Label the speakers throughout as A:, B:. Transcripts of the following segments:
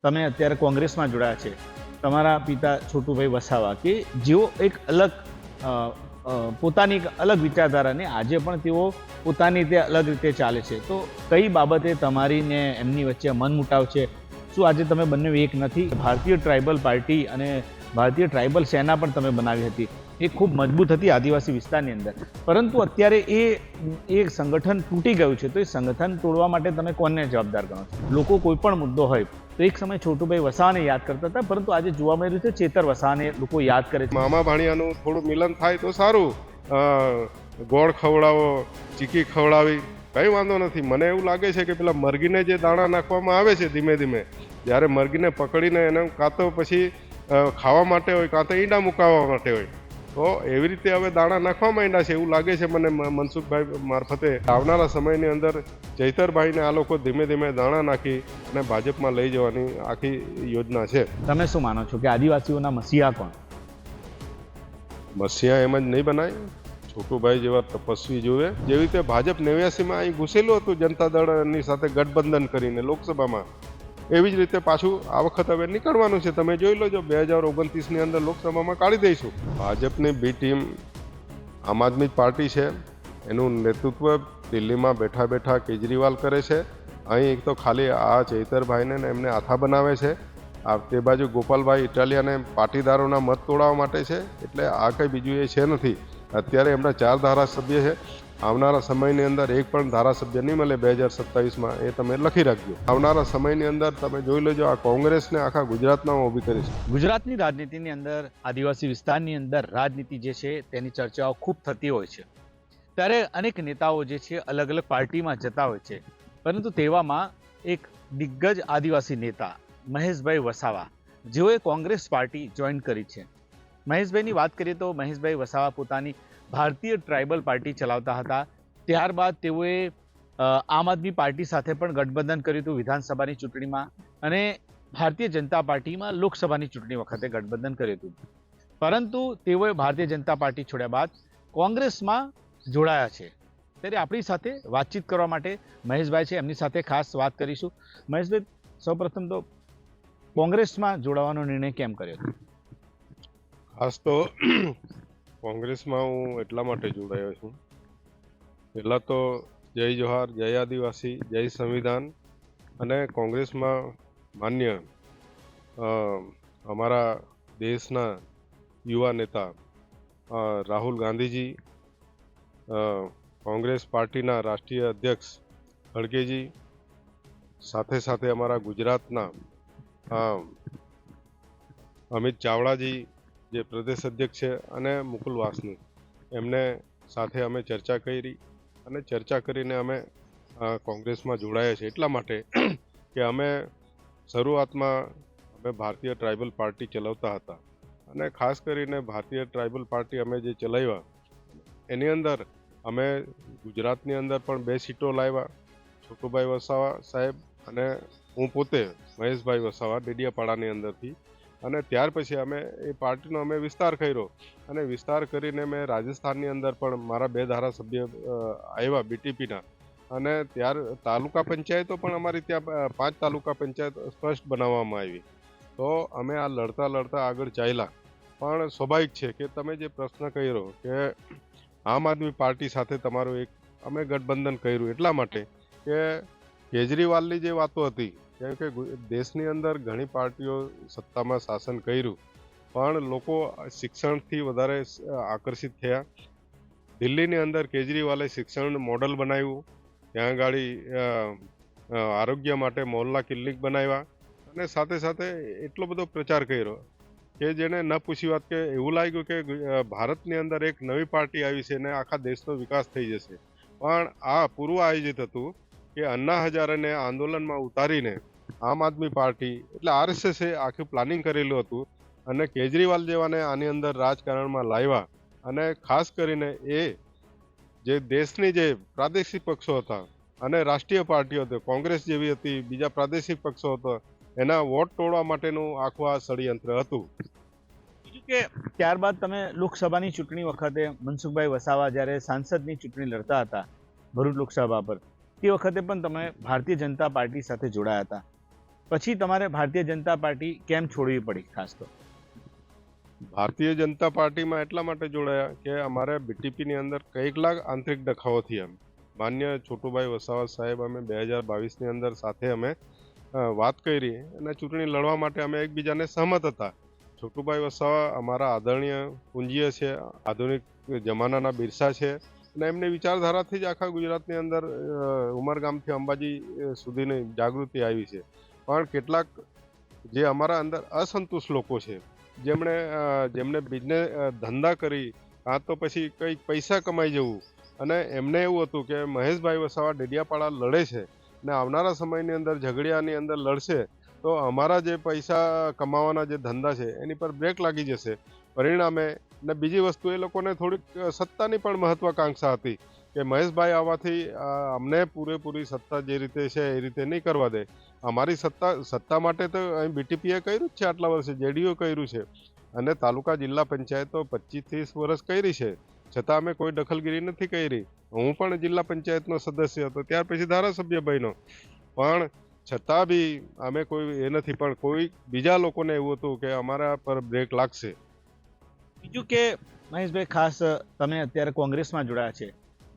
A: તમે અત્યારે કોંગ્રેસમાં જોડાયા છે, તમારા પિતા છોટુભાઈ વસાવા કે જેઓ એક અલગ પોતાની એક અલગ વિચારધારાને આજે પણ તેઓ પોતાની રીતે અલગ રીતે ચાલે છે, તો કઈ બાબતે તમારી ને એમની વચ્ચે મનમુટાવ છે? શું આજે તમે બંને એક નથી? ભારતીય ટ્રાઇબલ પાર્ટી અને ભારતીય ટ્રાઇબલ સેના પણ તમે બનાવી હતી, એ ખૂબ મજબૂત હતી આદિવાસી વિસ્તારની અંદર, પરંતુ અત્યારે એ સંગઠન તૂટી ગયું છે, તો એ સંગઠન તોડવા માટે તમે કોને જવાબદાર ગણો છો? લોકો કોઈ પણ મુદ્દો હોય તો એક સમય છોટુભાઈ વસાવાને યાદ કરતા હતા, પરંતુ આજે જોવા મળી રહ્યું છે ચેતર વસાવાને લોકો યાદ કરે છે.
B: મામા ભાણિયાનું થોડું મિલન થાય તો સારું. ગોળ ખવડાવો, ચીકી ખવડાવી, કંઈ વાંધો નથી. મને એવું લાગે છે કે પેલા મરઘીને જે દાણા નાખવામાં આવે છે ધીમે ધીમે, જ્યારે મરઘીને પકડીને એને કાં તો પછી ખાવા માટે હોય, કાં તો ઈંડા મુકાવવા માટે હોય, તો એવી રીતે હવે દાણા નાખવા માંડ્યા છે એવું લાગે છે મને મનસુખભાઈ મારફતે. આવનારા સમયની અંદર ચૈતરભાઈને આ લોકો ધીમે ધીમે દાણા નાખી અને ભાજપમાં લઈ જવાની આખી યોજના છે.
A: તમે શું માનો છો કે આદિવાસીઓના મસીહા કોણ?
B: મસીહા એમ જ નહીં બનાય. છોટુભાઈ જેવા તપસ્વી જોવે. જેવી રીતે ભાજપ 89માં અહીં ઘૂસેલું હતું જનતા દળની સાથે ગઠબંધન કરીને લોકસભામાં, એવી જ રીતે પાછું આ વખત હવે નીકળવાનું છે. તમે જોઈ લો, 2029ની અંદર લોકસભામાં કાઢી દઈશું. ભાજપની બી ટીમ આમ આદમી પાર્ટી છે, એનું નેતૃત્વ દિલ્હીમાં બેઠા બેઠા કેજરીવાલ કરે છે. અહીં એક તો ખાલી આ ચૈતરભાઈને એમને આથા બનાવે છે, આ તે બાજુ ગોપાલભાઈ ઇટાલિયાને પાટીદારોના મત તોડાવવા માટે છે. એટલે આ કંઈ બીજું એ છે નથી. અત્યારે એમના 4 ધારાસભ્ય છે. આવનારા સમયની અંદર એક પણ ધારાસભ્ય નહીં મળે 2027માં, એ તમે લખી રાખજો. આવનારા સમયની અંદર તમે જોઈ લેજો, આ કોંગ્રેસને આખા ગુજરાતમાં ઊભી કરી છે.
A: ગુજરાતની રાજનીતિની અંદર આદિવાસી વિસ્તારની અંદર રાજનીતિ જે છે તેની ચર્ચાઓ ખૂબ થતી હોય છે, ત્યારે અનેક નેતાઓ જે છે અલગ અલગ પાર્ટીમાં જતા હોય છે, પરંતુ તેવામાં એક દિગ્ગજ આદિવાસી નેતા મહેશભાઈ વસાવા, જેઓએ કોંગ્રેસ પાર્ટી જોઈન કરી છે. મહેશભાઈની વાત કરીએ તો મહેશભાઈ વસાવા પોતાની ભારતીય ટ્રાઇબલ પાર્ટી ચલાવતા હતા. ત્યારબાદ તેઓએ આમ આદમી પાર્ટી સાથે પણ ગઠબંધન કર્યું હતું વિધાનસભાની ચૂંટણીમાં, અને ભારતીય જનતા પાર્ટીમાં લોકસભાની ચૂંટણી વખતે ગઠબંધન કર્યું હતું. પરંતુ તેઓએ ભારતીય જનતા પાર્ટી છોડ્યા બાદ કોંગ્રેસમાં જોડાયા છે. ત્યારે આપણી સાથે વાતચીત કરવા માટે મહેશભાઈ છે, એમની સાથે ખાસ વાત કરીશું. મહેશભાઈ, સૌપ્રથમ તો કોંગ્રેસમાં જોડાવાનો નિર્ણય કેમ કર્યો હતો?
B: ખાસ તો કોંગ્રેસમાં હું એટલા માટે જોડાયો છું. પહેલાં તો જય જોહાર, જય આદિવાસી, જય સંવિધાન. અને કોંગ્રેસમાં માન્ય અમારા દેશના યુવા નેતા રાહુલ ગાંધીજી, કોંગ્રેસ પાર્ટીના રાષ્ટ્રીય અધ્યક્ષ ખડગેજી, સાથે સાથે અમારા ગુજરાતના અમિત ચાવડાજી જે પ્રદેશ અધ્યક્ષ છે, અને મુકુલ વાસનિક, એમને સાથે અમે ચર્ચા કરી, અને ચર્ચા કરીને અમે કોંગ્રેસમાં જોડાયા છે. એટલા માટે કે અમે શરૂઆતમાં અમે ભારતીય ટ્રાઇબલ પાર્ટી ચલાવતા હતા, અને ખાસ કરીને ભારતીય ટ્રાઇબલ પાર્ટી અમે જે ચલાવ્યા એની અંદર અમે ગુજરાતની અંદર પણ 2 સીટો લાવ્યા. છોટુભાઈ વસાવા સાહેબ અને હું પોતે મહેશભાઈ વસાવા ડેડિયાપાડાની અંદરથી. અને ત્યાર પછી અમે એ પાર્ટીનો અમે વિસ્તાર કર્યો, અને વિસ્તાર કરીને મેં રાજસ્થાનની અંદર પણ મારા 2 ધારાસભ્ય આવ્યા બીટીપીના, અને ત્યાર તાલુકા પંચાયતો પણ અમારી ત્યાં 5 તાલુકા પંચાયત સ્પષ્ટ બનાવવામાં આવી. તો અમે આ લડતા લડતા આગળ ચાલ્યા. પણ સ્વાભાવિક છે કે તમે જે પ્રશ્ન કર્યો કે આમ આદમી પાર્ટી સાથે તમારું એક અમે ગઠબંધન કર્યું, એટલા માટે કે કેજરીવાલની જે વાતો હતી, કેમ કે દેશની અંદર ઘણી પાર્ટીઓ સત્તામાં શાસન કર્યું, પણ લોકો શિક્ષણથી વધારે આકર્ષિત થયા. દિલ્હીની અંદર કેજરીવાલે શિક્ષણ મોડલ બનાવ્યું, ત્યાં ગાડી આરોગ્ય માટે મોહલ્લા ક્લિનિક બનાવ્યા, અને સાથે સાથે એટલો બધો પ્રચાર કર્યો કે જેને ન પૂછી વાત, કે એવું લાગ્યું કે ભારતની અંદર એક નવી પાર્ટી આવી છે ને આખા દેશનો વિકાસ થઈ જશે. પણ આ પૂર્વ આયોજિત હતું કે અન્ના હજારેને આંદોલનમાં ઉતારીને આમ આદમી પાર્ટી એટલે આરએસએસે આખું પ્લાનિંગ કરેલું હતું, અને કેજરીવાલ જેવાને આની અંદર રાજકારણમાં લાવ્યા. અને ખાસ કરીને એ જે દેશની જે પ્રાદેશિક પક્ષો હતા અને રાષ્ટ્રીય પાર્ટીઓ હતી, કોંગ્રેસ જેવી હતી, બીજા પ્રાદેશિક પક્ષો હતા, એના વોટ તોડવા માટેનું આખું આ ષડયંત્ર હતું.
A: બીજું કે ત્યારબાદ તમે લોકસભાની ચૂંટણી વખતે મનસુખભાઈ વસાવા જ્યારે સાંસદની ચૂંટણી લડતા હતા ભરૂચ લોકસભા પર, તે વખતે પણ તમે ભારતીય જનતા પાર્ટી સાથે જોડાયા હતા. પછી તમારે ભારતીય જનતા પાર્ટી કેમ છોડવી પડી? ખાસ તો
B: ભારતીય જનતા પાર્ટીમાં એટલા માટે જોડાયા કે અમારે બીટીપીની અંદર કેટલાક આંતરિક ડખાઓ થયા. માન્ય છોટુભાઈ વસાવા સાહેબ અમે 2022ની અંદર સાથે અમે વાત કરી અને ચૂંટણી લડવા માટે અમે એકબીજાને સહમત હતા. છોટુભાઈ વસાવા અમારા આદરણીય પૂંજીય છે, આધુનિક જમાનાના બિરસા છે અને એમની વિચારધારાથી જ આખા ગુજરાતની અંદર ઉમરગામથી અંબાજી સુધીની જાગૃતિ આવી છે. પણ કેટલાક જે અમારા અંદર અસંતુષ્ટ લોકો છે, જેમને બિઝનેસ ધંધા કરી કાં તો પછી કંઈક પૈસા કમાઈ જવું, અને એમને એવું હતું કે મહેશભાઈ વસાવા ડેડિયાપાડા લડે છે ને આવનારા સમયની અંદર ઝઘડિયાની અંદર લડશે તો અમારા જે પૈસા કમાવાના જે ધંધા છે એની પર બ્રેક લાગી જશે. પરિણામે ને બીજી વસ્તુ એ લોકોને થોડીક સત્તાની પણ મહત્વાકાંક્ષા હતી કે મહેશભાઈ આવવાથી અમને પૂરેપૂરી સત્તા જે રીતે છે એ રીતે નહીં કરવા દે. અમારી સત્તા માટે તો અહીં બીટીપીએ કર્યું જ છે, આટલા વર્ષે જેડીયુ કર્યું છે અને તાલુકા જિલ્લા પંચાયતો 25-30 વર્ષ કરી છે, છતાં અમે કોઈ દખલગીરી નથી કરી. હું પણ જિલ્લા પંચાયતનો સદસ્ય હતો, ત્યાર પછી ધારાસભ્ય બન્યો, પણ છતાં બી અમે કોઈ એ નથી. પણ કોઈ બીજા લોકોને એવું હતું કે અમારા પર બ્રેક લાગશે.
A: બીજું કે મહેશભાઈ, ખાસ તમે અત્યારે કોંગ્રેસમાં જોડાયા છે,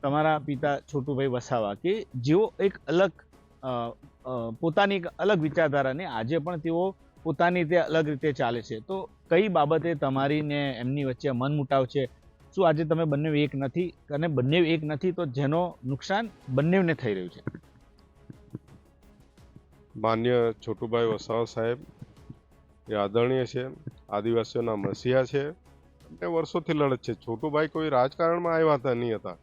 A: તમારા પિતા છોટુભાઈ વસાવા કે જેઓ એક અલગ પોતાની એક અલગ વિચારધારાને આજે પણ તેઓ પોતાની રીતે અલગ રીતે ચાલે છે, તો કઈ બાબતે તમારી ને એમની વચ્ચે મનમુટાવ છે? શું આજે તમે બંને એક નથી, અને બંને એક નથી તો જેનો નુકસાન બંનેને થઈ રહ્યું છે?
B: માન્ય છોટુભાઈ વસાવા સાહેબ એ આદરણીય છે, આદિવાસીઓના મસીહા છે અને વર્ષોથી લડત છે. છોટુભાઈ કોઈ રાજકારણમાં આવ્યા નહીં હતા.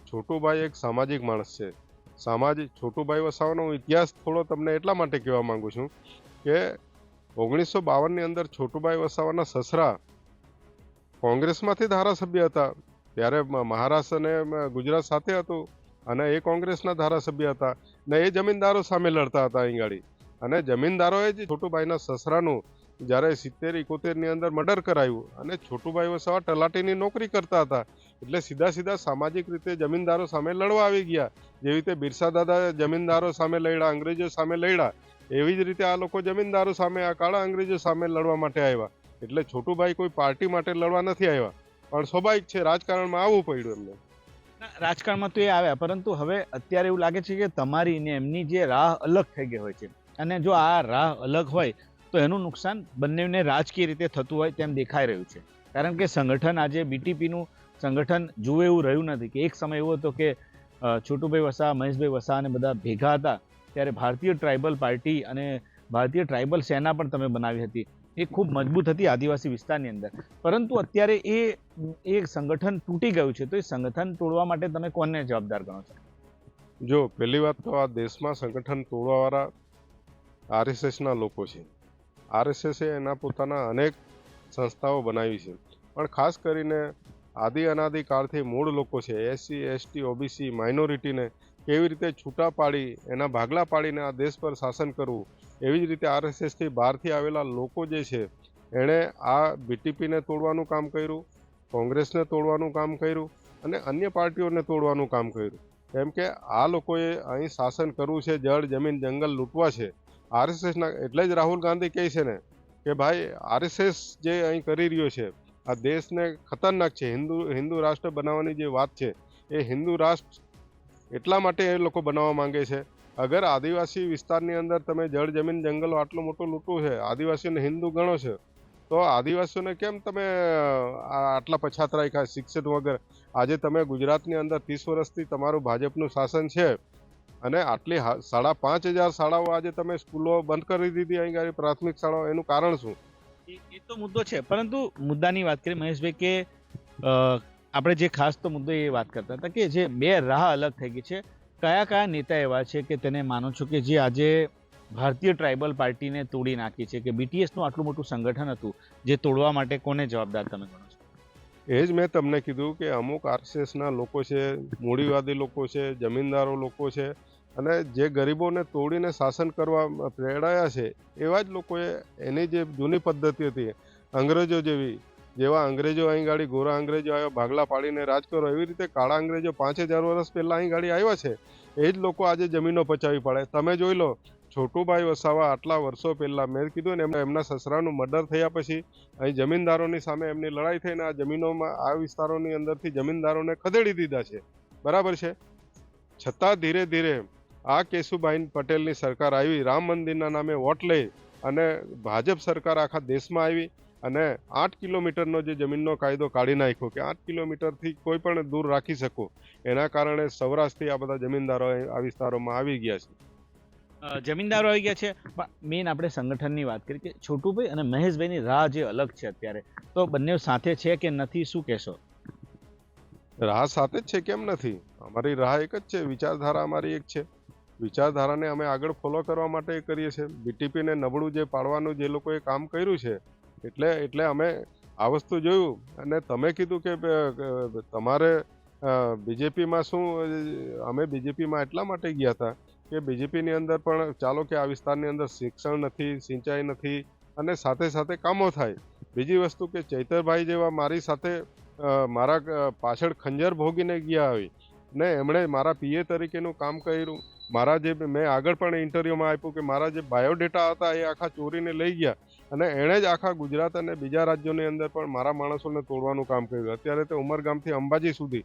B: છોટુભાઈ એક સામાજિક માણસ છે. છોટુભાઈ વસાવાનો ઇતિહાસ થોડો તમને એટલા માટે કહેવા માંગુ છું કે 1952ની અંદર છોટુભાઈ વસાવાના સસરા કોંગ્રેસમાંથી ધારાસભ્ય હતા. ત્યારે મહારાષ્ટ્ર અને ગુજરાત સાથે હતું અને એ કોંગ્રેસના ધારાસભ્ય હતા ને એ જમીનદારો સામે લડતા હતા અહીં ગાડી. અને જમીનદારોએ જ છોટુભાઈના સસરાનું જ્યારે 70-71ની અંદર મર્ડર કરાયું અને છોટુભાઈ વસાવા તલાટીની નોકરી કરતા હતા, એટલે સીધા સામાજિક રીતે જમીનદારો સામે લડવા આવી ગયા. જેવી રીતે બિરસા દાદા જમીનદારો સામે લડ્યા, અંગ્રેજો સામે લડ્યા, એવી જ રીતે આ લોકો જમીનદારો સામે, આ કાળા અંગ્રેજો સામે લડવા માટે આવ્યા. એટલે છોટુભાઈ કોઈ પાર્ટી માટે લડવા નથી આવ્યા, પણ સ્વાભાવિક છે રાજકારણમાં આવવું પડ્યું એમને.
A: રાજકારણમાં તો એ આવ્યા, પરંતુ હવે અત્યારે એવું લાગે છે કે તમારી ને એમની જે રાહ અલગ થઈ ગઈ હોય છે, અને જો આ રાહ અલગ હોય તો એનું નુકસાન બંનેને રાજકીય રીતે થતું હોય તેમ દેખાઈ રહ્યું છે. કારણ કે સંગઠન આજે બીટીપીનું સંગઠન જુએ એવું રહ્યું નથી. કે એક સમય એવો હતો કે છોટુભાઈ વસાવા, મહેશભાઈ વસાવા અને બધા ભેગા હતા, ત્યારે ભારતીય ટ્રાઇબલ પાર્ટી અને ભારતીય ટ્રાઇબલ સેના પણ તમે બનાવી હતી. એ ખૂબ મજબૂત હતી આદિવાસી વિસ્તારની અંદર, પરંતુ અત્યારે એ સંગઠન તૂટી ગયું છે. તો એ સંગઠન તોડવા માટે તમે કોને જવાબદાર ગણો છો?
B: જો પહેલી વાત તો આ દેશમાં સંગઠન તોડવાવાળા આરએસએસના લોકો છે. આરએસએસે એના પોતાના અનેક સંસ્થાઓ બનાવી છે, પણ ખાસ કરીને અનાદિ કાળથી મૂળ લોકો છે, એસસી, એસટી, ઓબીસી, માઇનોરિટીને કેવી રીતે છૂટા પાડી, એના ભાગલા પાડીને આ દેશ પર શાસન કરવું, એવી જ રીતે આરએસએસથી બહારથી આવેલા લોકો જે છે એણે આ બીટીપીને તોડવાનું કામ કર્યું, કોંગ્રેસને તોડવાનું કામ કર્યું અને અન્ય પાર્ટીઓને તોડવાનું કામ કર્યું. કેમ કે આ લોકોએ અહીં શાસન કરવું છે, જળ જમીન જંગલ લૂંટવા છે. આરએસએસના એટલે જ રાહુલ ગાંધી કહે છે ને કે ભાઈ આરએસએસ જે અહીં કરી રહ્યો છે આ દેશને ખતરનાક છે. હિન્દુ રાષ્ટ્ર બનાવવાની જે વાત છે એ હિન્દુ રાષ્ટ્ર એટલા માટે એ લોકો બનાવવા માંગે છે. અગર આદિવાસી વિસ્તારની અંદર તમે જળ જમીન જંગલો આટલું મોટું લૂંટવું છે, આદિવાસીઓને હિન્દુ ગણો છે, તો આદિવાસીઓને કેમ તમે આટલા પછાત રાખ્યા શિક્ષણ વગર? આજે તમે ગુજરાતની અંદર 30 વર્ષથી તમારું ભાજપનું શાસન છે અને આટલી 5,500 શાળાઓ આજે તમે સ્કૂલો બંધ કરી દીધી અહીં ગાડી, પ્રાથમિક શાળાઓ, એનું કારણ શું?
A: એ તો મુદ્દો છે, પરંતુ મુદ્દાની વાત કરીએ મહેશભાઈ કે આપણે જે ખાસ તો મુદ્દો એ વાત કરતા હતા કે જે બે રાહ અલગ થઈ ગઈ છે, કયા નેતા એવા છે કે તેને માનો છો કે જે આજે ભારતીય ટ્રાઇબલ પાર્ટીને તોડી નાખી છે, કે બીટીએસનું આટલું મોટું સંગઠન હતું જે તોડવા માટે કોને જવાબદાર તમે ગણો છો?
B: એ જ મેં તમને કીધું કે અમુક આરએસએસના લોકો છે, મૂડીવાદી લોકો છે, જમીનદારો લોકો છે અને જે ગરીબોને તોડીને શાસન કરવા પ્રેરાયા છે એવા જ લોકોએ એની જે જૂની પદ્ધતિ હતી અંગ્રેજો જેવા અંગ્રેજો અહીં ગાડી, ગોરા અંગ્રેજો આવ્યા ભાગલા પાડીને રાજ કરો, એવી રીતે કાળા અંગ્રેજો 5,000 વર્ષ પહેલા અહીં ગાડી આવ્યા છે. એ જ લોકો આજે જમીનો પચાવી પાડે. તમે જોઈ લો છોટુભાઈ વસાવા આટલા વર્ષો પહેલા મેં કીધું ને એમના સસરાનું મર્ડર થયા પછી અહીં જમીનદારોની સામે એમની લડાઈ થઈને આ જમીનોમાં આ વિસ્તારોની અંદરથી જમીનદારોને ખદેડી દીધા છે, બરાબર છે. છતાં ધીરે ધીરે આ કેશુભાઈ પટેલની સરકાર આવી, રામ મંદિરના નામે વોટ લઈ અને ભાજપ સરકાર આખા દેશમાં આવી અને 8 કિલોમીટરનો જે જમીનનો કાયદો કાઢી નાખ્યો કે 8 કિલોમીટરથી કોઈ પણ દૂર રાખી શકો. એના કારણે સૌરાષ્ટ્રથી આ બધા જમીનદારો આ વિસ્તારોમાં આવી ગયા છે.
A: જમીનદારો આવી ગયા છે, પણ મેઇન આપણે સંગઠનની વાત કરી કે છોટુભાઈ અને મહેશભાઈની રાહ જે અલગ છે અત્યારે, તો બંને સાથે છે કે નથી, શું કહેશો?
B: રાહ સાથે જ છે, કેમ નથી? અમારી રાહ એક જ છે, વિચારધારા અમારી એક છે. વિચારધારાને અમે આગળ ફોલો કરવા માટે કરીએ છીએ. બીટીપીને નબળું જે પાડવાનું જે લોકોએ કામ કર્યું છે, એટલે અમે આ વસ્તુ જોયું. અને તમે કીધું કે તમારે બીજેપીમાં શું, અમે બીજેપીમાં એટલા માટે ગયા હતા કે બીજેપીની અંદર પણ ચાલો કે આ વિસ્તારની અંદર શિક્ષણ નથી, સિંચાઈ નથી અને સાથે સાથે કામો થાય. બીજી વસ્તુ કે ચૈતરભાઈ જેવા મારી સાથે મારા પાછળ ખંજર ભોગીને ગયા આવી ને એમણે મારા પીએ તરીકેનું કામ કર્યું. મારા જે મેં આગળ પણ ઇન્ટરવ્યુમાં આપ્યું કે મારા જે બાયોડેટા હતા એ આખા ચોરીને લઈ ગયા અને એણે જ આખા ગુજરાત અને બીજા રાજ્યોની અંદર પણ મારા માણસોને તોડવાનું કામ કર્યું. અત્યારે તો ઉમરગામથી અંબાજી સુધી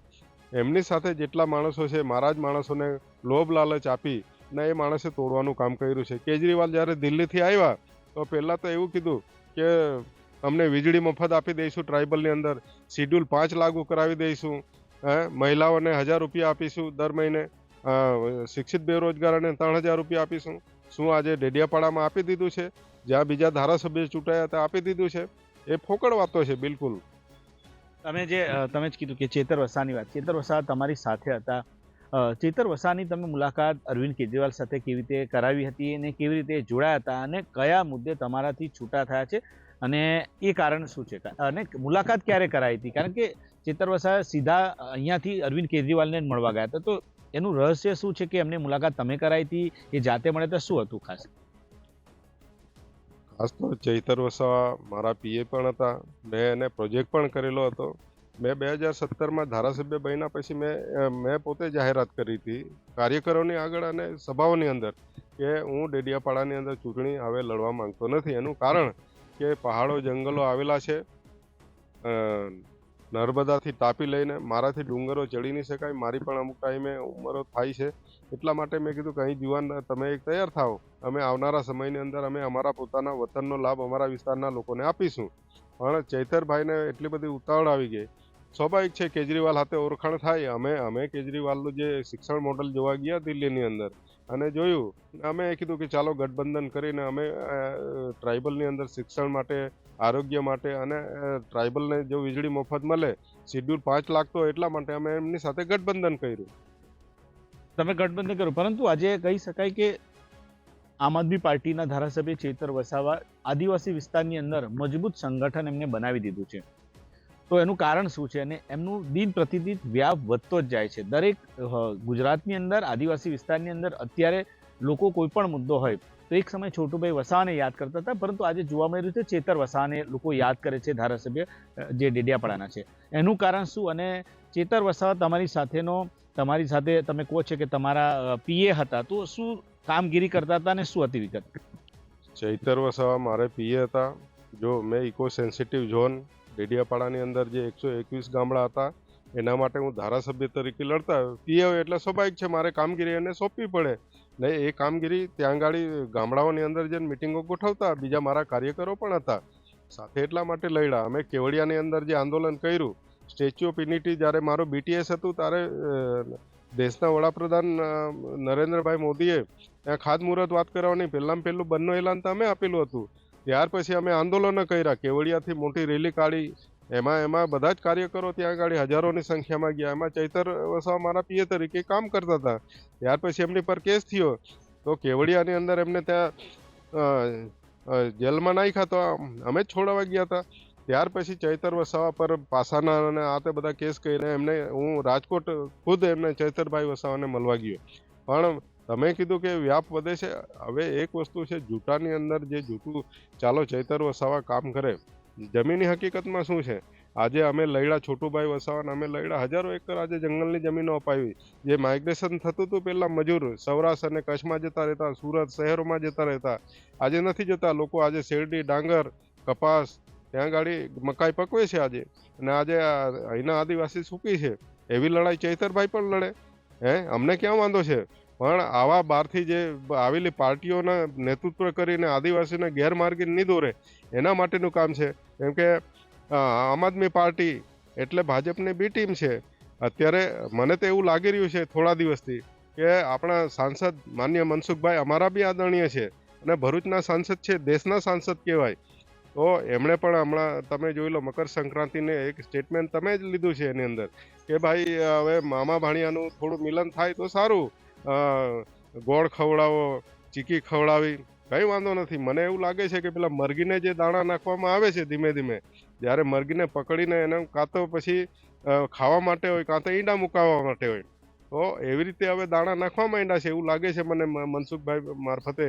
B: એમની સાથે જેટલા માણસો છે, મારા જ માણસોને લોભ લાલચ આપી ને એ માણસે તોડવાનું કામ કર્યું છે. કેજરીવાલ જ્યારે દિલ્હીથી આવ્યા તો પહેલાં તો એવું કીધું કે અમને વીજળી મફત આપી દઈશું, ટ્રાઇબલની અંદર શિડ્યુલ 5 લાગુ કરાવી દઈશું, મહિલાઓને 1000 રૂપિયા આપીશું દર મહિને, શિક્ષિત બેરોજગારોને 3000 રૂપિયા આપીશું. શું આજે ડેડિયાપાડામાં આપી દીધું છે? જ્યાં બીજા ધારાસભ્ય ચૂંટાયા હતા આપી દીધું છે? એ ફોકડ વાતો છે બિલકુલ.
A: તમે જ કીધું કે ચેતર વસાવાની વાત, ચેતર વસાવા તમારી સાથે હતા. ચેતર વસાવાની તમે મુલાકાત અરવિંદ કેજરીવાલ સાથે કેવી રીતે કરાવી હતી અને કેવી રીતે જોડાયા હતા અને કયા મુદ્દે તમારાથી છૂટા થયા છે અને એ કારણ શું છે અને મુલાકાત ક્યારે કરાવી હતી? કારણ કે ચેતર વસાવા સીધા અહીંયાથી અરવિંદ કેજરીવાલને જ મળવા ગયા હતા, તો એનું રહસ્ય શું છે કે એમને મુલાકાત તમે કરાવી હતી, એ જાતે મળે તો શું હતું ખાસ?
B: ખાસ તો ચૈતર વસાવા મારા પીએ પણ હતા, મેં એને પ્રોજેક્ટ પણ કરેલો હતો. મેં 2017માં ધારાસભ્ય બન્યા પછી મેં પોતે જાહેરાત કરી હતી કાર્યકરોની આગળ અને સભાઓની અંદર કે હું ડેડિયાપાડાની અંદર ચૂંટણી હવે લડવા માંગતો નથી. એનું કારણ કે પહાડો જંગલો આવેલા છે, નર્મદાથી તાપી લઈને મારાથી ડુંગરો ચડી નહીં શકાય, મારી પણ અમુક ટાઈમે ઉંમરો થાય છે. એટલા માટે મેં કીધું કે અહીં જુવાન તમે એક તૈયાર થાઓ, અમે આવનારા સમયની અંદર અમે અમારા પોતાના વતનનો લાભ અમારા વિસ્તારના લોકોને આપીશું. પણ ચૈતરભાઈને એટલી બધી ઉતાવળ આવી ગઈ. સ્વાભાવિક છે કેજરીવાલ હાથે ઓળખાણ થાય. અમે કેજરીવાલનું જે શિક્ષણ મોડલ જોવા ગયા દિલ્હીની અંદર અને જોયું, અમે કીધું કે ચાલો ગઠબંધન કરીને અમે ટ્રાઇબલની અંદર શિક્ષણ માટે, આરોગ્ય માટે અને ટ્રાઇબલને જો વીજળી મફત મળે, શિડ્યુલ 5 લાગતો એટલા માટે અમે એમની સાથે ગઠબંધન કર્યું.
A: તમે ગઠબંધન કર્યું, પરંતુ આજે કહી શકાય કે આમ આદમી પાર્ટીના ધારાસભ્ય ચેતર વસાવા આદિવાસી વિસ્તારની અંદર મજબૂત સંગઠન એમને બનાવી દીધું છે. તો એનું કારણ શું છે? અને એમનું દિન પ્રતિદિન વ્યાપ વધતો જ જાય છે. દરેક ગુજરાતની અંદર આદિવાસી વિસ્તારની અંદર અત્યારે લોકો કોઈ પણ મુદ્દો હોય તો એક સમય છોટુભાઈ વસાવાને યાદ કરતા હતા, પરંતુ આજે જોવા મળી રહ્યું છે ચેતર વસાવાને લોકો યાદ કરે છે, ધારાસભ્ય જે ડેડિયાપાડાના છે. એનું કારણ શું? અને ચેતર વસાવા તમારી સાથે તમે કહો છો કે તમારા પીએ હતા, તો શું કામગીરી કરતા હતા અને શું હતી વિગત?
B: ચૈતર વસાવા મારે પીએ હતા. જો મેં ઇકો સેન્સિટિવ ઝોન ડેડિયાપાડાની અંદર જે 121 ગામડા હતા એના માટે હું ધારાસભ્ય તરીકે લડતા. પીએ એટલે સ્વાભાવિક છે મારે કામગીરી એને સોંપવી પડે ને એ કામગીરી ત્યાં ગાડી ગામડાઓની અંદર જઈને મિટિંગો ગોઠવતા. બીજા મારા કાર્યકરો પણ હતા સાથે, એટલા માટે લડ્યા. અમે કેવડિયાની અંદર જે આંદોલન કર્યું, સ્ટેચ્યુ ઓફ યુનિટી જ્યારે મારું બીટીએસ હતું ત્યારે દેશના વડાપ્રધાન નરેન્દ્રભાઈ મોદીએ ત્યાં ખાતમુહૂર્ત વાત કરવાની પહેલું બંધનું એલાન તો અમે આપેલું હતું. ત્યાર પછી અમે આંદોલનો કર્યા, કેવડિયાથી મોટી રેલી કાઢી, એમાં બધા જ કાર્યકરો ત્યાં આગળ હજારોની સંખ્યામાં ગયા. એમાં ચૈતર વસાવા મારા પીએ તરીકે કામ કરતા હતા. ત્યાર પછી એમની પર કેસ થયો તો કેવડિયાની અંદર એમને ત્યાં જેલમાં નાખ્યા, તો અમે જ છોડાવવા ગયા હતા. ત્યાર પછી ચૈતર વસાવા પર પાસાના અને આ તે બધા કેસ કરીને હું રાજકોટ ખુદ એમને ચૈતરભાઈ વસાવાને મળવા ગયો. પણ તમે કીધું કે વ્યાપ વધે છે. હવે એક વસ્તુ છે, જૂટાની અંદર જે જૂઠું ચાલો ચૈતર વસાવા કામ કરે, જમીની હકીકતમાં શું છે, આજે અમે લડ્યા છોટુભાઈ વસાવાને, અમે લડ્યા હજારો એકર આજે જંગલની જમીનો અપાવી. જે માઇગ્રેશન થતું હતું પહેલાં મજૂર સૌરાષ્ટ્ર અને કચ્છમાં જતા રહેતા, સુરત શહેરોમાં જતા રહેતા, આજે નથી જતા. લોકો આજે શેરડી, ડાંગર, કપાસ, ત્યાં ગાડી મકાઈ પકવે છે આજે. અને આજે અહીંના આદિવાસી સુખી છે. એવી લડાઈ ચૈતરભાઈ પણ લડે. અમને ક્યાં વાંધો છે? પણ આવા બહારથી જે આવેલી પાર્ટીઓના નેતૃત્વ કરીને આદિવાસીને ગેરમાર્ગે નહીં દોરે, એના માટેનું કામ છે. કેમ કે આમ આદમી પાર્ટી એટલે ભાજપની બી ટીમ છે. અત્યારે મને તો એવું લાગી રહ્યું છે થોડા દિવસથી કે આપણા સાંસદ માન્ય મનસુખભાઈ અમારા બી આદરણીય છે અને ભરૂચના સાંસદ છે, દેશના સાંસદ કહેવાય. તો એમણે પણ હમણાં તમે જોઈ લો, મકર સંક્રાંતિને એક સ્ટેટમેન્ટ તમે જ લીધું છે એની અંદર કે ભાઈ હવે મામા ભાણિયાનું થોડું મિલન થાય તો સારું. ગોળ ખવડાવો, ચીકી ખવડાવી, કંઈ વાંધો નથી. મને એવું લાગે છે કે પેલા મરઘીને જે દાણા નાખવામાં આવે છે ધીમે ધીમે, જ્યારે મરઘીને પકડીને એને કાં તો પછી ખાવા માટે હોય, કાં તો ઈંડા મુકાવવા માટે હોય, તો એવી રીતે હવે દાણા નાખવા માંડ્યા છે એવું લાગે છે મને મનસુખભાઈ મારફતે.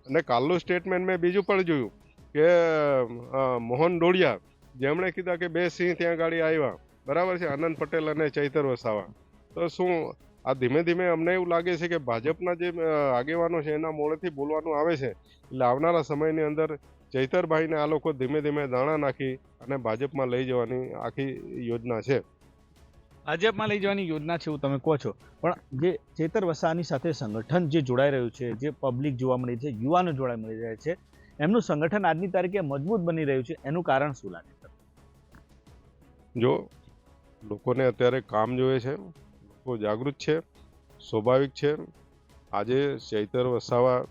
B: અને કાલનું સ્ટેટમેન્ટ મેં બીજું પણ જોયું કે મોહન ડોળિયા, જેમણે કીધા કે બે સિંહ ત્યાં ગાડી આવ્યા, બરાબર છે, આનંદ પટેલ અને ચૈતર વસાવા. તો શું આ ધીમે ધીમે અમને એવું લાગે છે કે ભાજપના જે આગેવાનો છે એના મોડેથી બોલવાનું આવે છે. એટલે આવનારા સમયની અંદર ચૈતરભાઈને આ લોકો ધીમે ધીમે દાણા નાખી અને ભાજપમાં લઈ જવાની આખી યોજના છે.
A: ભાજપમાં લઈ જવાની યોજના છે એવું તમે કહો છો, પણ જે ચેતર વસાવાની સાથે સંગઠન જે જોડાઈ રહ્યું છે, જે પબ્લિક જોવા મળી છે, યુવાનો જોવા મળી રહ્યા છે, એમનું સંગઠન આજની તારીખે મજબૂત બની રહ્યું છે, એનું કારણ શું લાગે છે?
B: જો લોકોને અત્યારે કામ જોઈએ છે, લોકો જાગૃત છે, સ્વાભાવિક છે. આજે ચૈતર વસાવા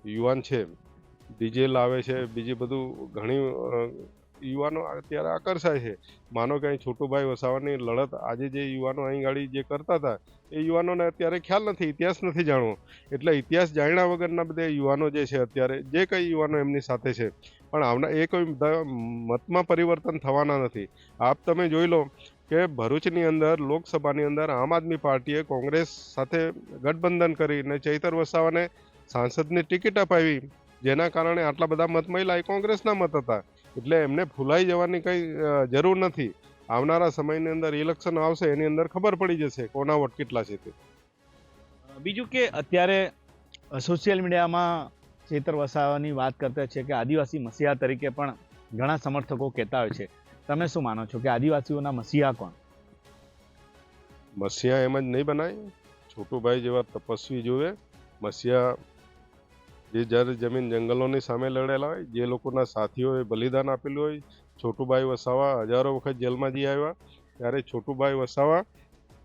B: યુવાન છે, ડીજે લાવે છે, બીજી બધું ઘણી યુવાનો અત્યારે આકર્ષાય છે. માનો કે અહીં છોટુભાઈ વસાવાની લડત આજે જે યુવાનો અહીં ગાડી જે કરતા હતા એ યુવાનોને અત્યારે ખ્યાલ નથી, ઇતિહાસ નથી જાણવો. એટલે ઇતિહાસ જાણ્યા વગરના બધા યુવાનો જે છે અત્યારે, જે કંઈ યુવાનો એમની સાથે છે, પણ આવના એ કોઈ મતમાં પરિવર્તન થવાના નથી. આપ તમે જોઈ લો કે ભરૂચની અંદર લોકસભાની અંદર આમ આદમી પાર્ટીએ કોંગ્રેસ સાથે ગઠબંધન કરીને ચૈતર વસાવાને સાંસદની ટિકિટ અપાવી, જેના કારણે આટલા બધા મત મળ્યા એ કોંગ્રેસના મત હતા. એટલે એમને ફૂલાઈ જવાની કંઈ જરૂર નથી. આવનારા સમયની અંદર ઇલેક્શન આવશે, એની અંદર ખબર પડી જશે કોના વોટ કેટલા છે તે.
A: બીજું કે અત્યારે સોશિયલ મીડિયામાં ચેતર વસાવાની વાત કરતા છે કે આદિવાસી મસીહા તરીકે પણ ઘણા સમર્થકો કહેતા હોય છે. તમે શું માનો છો કે આદિવાસીઓના મસીહા કોણ?
B: મસીહા એમ જ નહીં બનાય. છોટુભાઈ જેવા તપસ્વી જોવે. મસીહા જે જર જમીન જંગલોની સામે લડેલા હોય, જે લોકોના સાથીઓએ બલિદાન આપેલું હોય. છોટુભાઈ વસાવા હજારો વખત જેલમાં જઈ આવ્યા, ત્યારે છોટુભાઈ વસાવા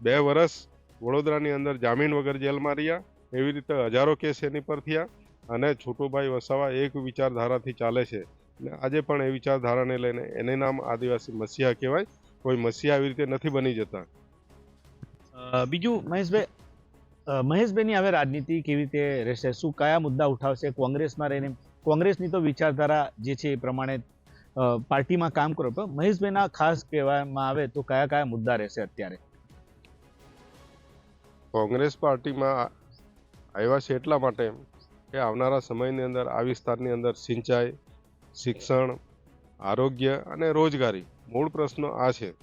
B: 2 વર્ષ વડોદરાની અંદર જામીન વગર જેલમાં રહ્યા. એવી રીતે હજારો કેસ એની પર થયા. અને છોટુભાઈ વસાવા એક વિચારધારાથી ચાલે છે. અને આજે પણ એ વિચારધારાને લઈને એને નામ આદિવાસી મસીહા કહેવાય. કોઈ મસીહા આવી રીતે નથી બની જતા.
A: બીજું મહેશભાઈની હવે રાજનીતિ કેવી રીતે રહેશે? શું કયા મુદ્દા ઉઠાવશે? કોંગ્રેસમાં રહીને કોંગ્રેસની તો વિચારધારા જે છે એ પ્રમાણે પાર્ટીમાં કામ કરો, પણ મહેશભાઈના ખાસ કહેવામાં આવે તો કયા કયા મુદ્દા રહેશે અત્યારે?
B: કોંગ્રેસ પાર્ટીમાં આવ્યા છે એટલા માટે કે આવનારા સમયની અંદર આ વિસ્તારની અંદર સિંચાઈ, શિક્ષણ, આરોગ્ય અને રોજગારી મૂળ પ્રશ્નો આ છે.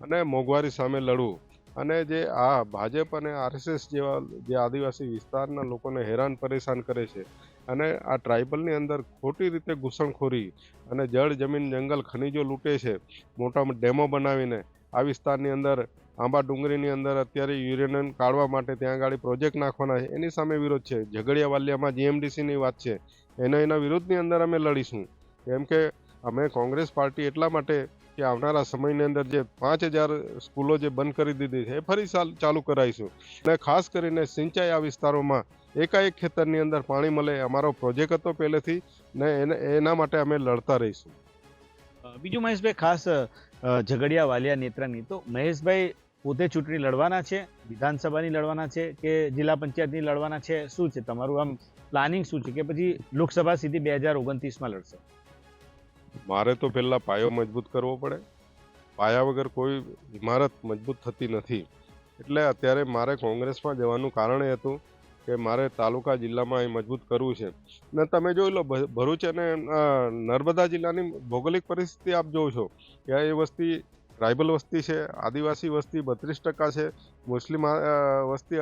B: અને મોંઘવારી સામે લડવું. અને જે આ ભાજપ અને આરએસએસ જેવા જે આદિવાસી વિસ્તારના લોકોને હેરાન પરેશાન કરે છે, અને આ ટ્રાઇબલની અંદર ખોટી રીતે ઘૂસણખોરી અને જળ, જમીન, જંગલ, ખનીજો લૂંટે છે, મોટા ડેમો બનાવીને આ વિસ્તારની અંદર આંબા ડુંગરીની અંદર અત્યારે યુરેનિયમ કાઢવા માટે ત્યાં આગળ પ્રોજેક્ટ નાખવાના છે, એની સામે વિરોધ છે. ઝઘડિયા વાલિયામાં જીએમડીસીની વાત છે, એના વિરોધની અંદર અમે લડીશું. કેમ કે અમે કોંગ્રેસ પાર્ટી એટલા માટે કે આવનારા સમયની અંદર જે 5000 સ્કૂલો જે બંધ કરી દીધી છે એ ફરી ચાલુ કરાવીશું. અને ખાસ કરીને સિંચાઈ આ વિસ્તારોમાં એકાએક ખેતરની અંદર પાણી મળે, અમારો પ્રોજેક્ટ હતો પહેલેથી, ને એના માટે અમે લડતા રહીશું.
A: બીજું મહેશભાઈ, ખાસ ઝઘડિયા વાલિયા નેત્રની, તો મહેશભાઈ પોતે ચૂંટણી લડવાના છે, વિધાનસભાની લડવાના છે કે જિલ્લા પંચાયતની લડવાના છે? શું છે તમારું આમ પ્લાનિંગ શું છે? કે પછી લોકસભા સીધી 2029માં લડશે?
B: મારે તો પહેલા પાયો મજબૂત કરવો પડે. પાયા વગર કોઈ ઇમારત મજબૂત થતી નથી. એટલે અત્યારે મારે કોંગ્રેસમાં જવાનું કારણ એ હતું કે મારે તાલુકા જિલ્લામાં અહીં મજબૂત કરવું છે. ને તમે જોઈ લો ભરૂચ અને નર્મદા જિલ્લાની ભૌગોલિક પરિસ્થિતિ આપ જોવો છો કે એ વસ્તી ટ્રાઇબલ વસ્તી છે, આદિવાસી વસ્તી 32% છે, મુસ્લિમ વસ્તી